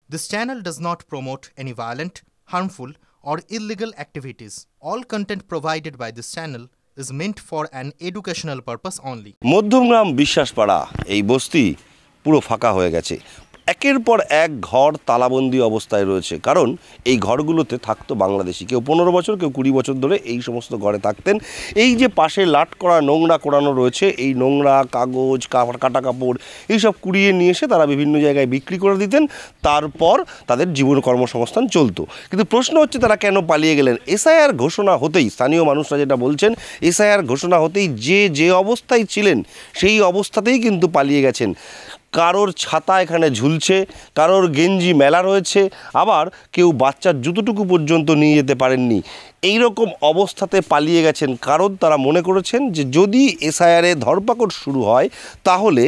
This channel does not promote any violent, harmful, or illegal activities. All content provided by this channel is meant for an educational purpose only. Madhyamgram Biswaspara এই বস্তি পুরো ফাঁকা হয়ে গেছে। একের পর এক ঘর তালাবন্দি অবস্থায় রয়েছে, কারণ এই ঘরগুলোতে থাকতো বাংলাদেশি। কেউ 15 বছর, কেউ 20 বছর ধরে এই সমস্ত ঘরে থাকতেন। এই যে পাশে লাট করা নোংরা কোড়ানো রয়েছে, এই নোংরা কাগজ, কাটা কাপড় এইসব কুড়িয়ে নিয়ে এসে তারা বিভিন্ন জায়গায় বিক্রি করে দিতেন। তারপর তাদের জীবন কর্মসংস্থান চলতো। কিন্তু প্রশ্ন হচ্ছে, তারা কেন পালিয়ে গেলেন? এসআইআর ঘোষণা হতেই, স্থানীয় মানুষরা যেটা বলছেন, এসআইআর ঘোষণা হতেই যে অবস্থায় ছিলেন সেই অবস্থাতেই কিন্তু পালিয়ে গেছেন। কারোর ছাতা এখানে ঝুলছে, কারোর গেঞ্জি মেলা রয়েছে, আবার কেউ বাচ্চার জুতোটুকু পর্যন্ত নিয়ে যেতে পারেননি। এই রকম অবস্থাতে পালিয়ে গেছেন, কারণ তারা মনে করেছেন যে যদি এসআইআরে ধরপাকড় শুরু হয় তাহলে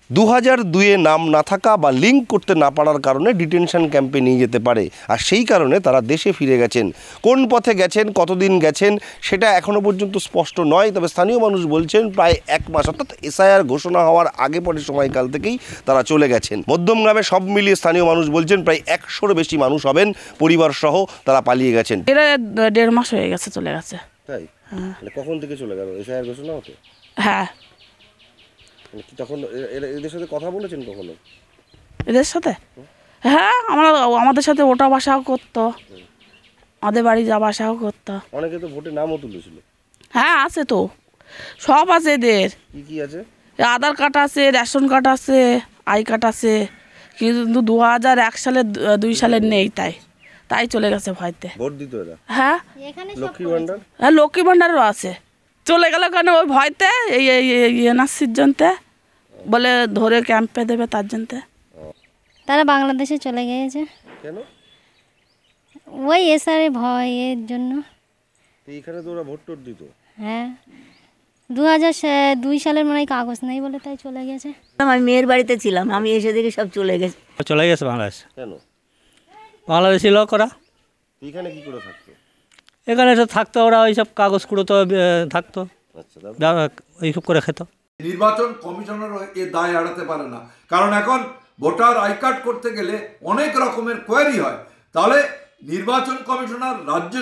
2002-এ নাম না থাকা বা লিঙ্ক করতে না পারার কারণে ডিটেনশন ক্যাম্পে নিয়ে যেতে পারে। আর সেই কারণে তারা দেশে ফিরে গেছেন। কোন পথে গেছেন, কতদিন গেছেন সেটা এখনও পর্যন্ত স্পষ্ট নয়। তবে স্থানীয় মানুষ বলছেন প্রায় 1 মাস, অর্থাৎ এসআইআর ঘোষণা হওয়ার আগে পরে সময়কাল থেকেই তারা চলে গেছেন। মধ্যমগ্রামে সব মিলিয়ে স্থানীয় মানুষ বলছেন প্রায় 100-র বেশি মানুষ হবেন, পরিবার সহ তারা পালিয়ে গেছেন। এরা 1.5 মাস হয়ে গেছে চলে গেছে। তাই? কখন থেকে চলে গেল এসআইআর ঘোষণা হতে? হ্যাঁ। তখন এদের সাথে কথা বলেছেন কখনো? এদের সাথে? হ্যাঁ, আমাদের সাথে ওটা বাসাও করতো, আমাদের বাড়ি যাওয়া আসাও করতো। অনেকে তো ভোটে নামও তুলেছিল। হ্যাঁ, আছে তো, সব আছে এদের। কি আছে? আধার কার্ড আছে, রেশন কার্ড আছে, আই কার্ড আছে, কিন্তু 2001 সালে 2 সালের নেই। তাই চলে গেছে ভয়তে। ভোট দিত এরা? হ্যাঁ। লক্ষ্মী ভান্ডার? হ্যাঁ, লক্ষ্মী ভান্ডারও আছে। চলে গেল কেন? ওই ভয়তে, এই এনআরসির জন্যে বলে ধরে ক্যাম্পে দেবে, তার জন্যে তারা বাংলাদেশে চলে গিয়েছে। কেন? ওই এসআরে ভয়ের জন্য। এইখানে তো ওরা ভোট টোট দিত। হ্যাঁ, 2002 সালের মনে হয় কাগজ নেই বলে তাই চলে গেছে। আমি মেয়ের বাড়িতে ছিলাম, আমি এসে দেখে সব চলে গেছে বাংলাদেশ। কেন? বাংলাদেশি লোক ওরা। এখানে কি করে থাকতো? এখানে এসে থাকতো, ওরা ওইসব কাগজ কুড়োতো, থাকতো, এইসব করে খেত। নির্বাচন কমিশনের এ দায় এড়াতে পারে না, কারণ এখন ভোটার আই কার্ড করতে গেলে অনেক রকমের কোয়ারি হয়। তাহলে নির্বাচন কমিশনার, রাজ্য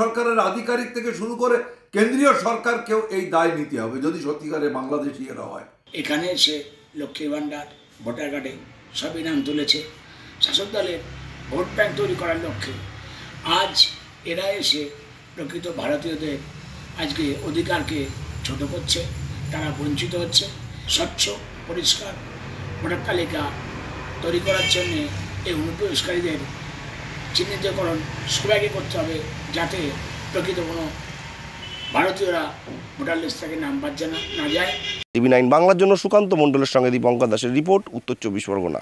সরকারের আধিকারিক থেকে শুরু করে কেন্দ্রীয় সরকারকেও এই দায় নিতে হবে যদি সত্যিকারে বাংলাদেশি এরা হয়। এখানে এসে লক্ষ্মী ভান্ডার, ভোটার কার্ডে সবই নাম তুলেছে শাসক দলের ভোট ব্যাংক তৈরি করার লক্ষ্যে। আজ এরা এসে প্রকৃত ভারতীয়দের আজকে অধিকারকে ছোট করছে, তারা বঞ্চিত হচ্ছে। স্বচ্ছ পরিষ্কার ভোটার তালিকা তৈরি করার জন্যে এই অনুপ্রবেশকারীদের চিহ্নিতকরণ সবাইকে করতে হবে, যাতে প্রকৃত কোনো ভারতীয়রা ভোটার লিস্ট থেকে নাম বাদ না যায়। টিভি 9 বাংলার জন্য সুকান্ত মণ্ডলের সঙ্গে দীপঙ্কর দাসের রিপোর্ট, উত্তর 24 পরগনা।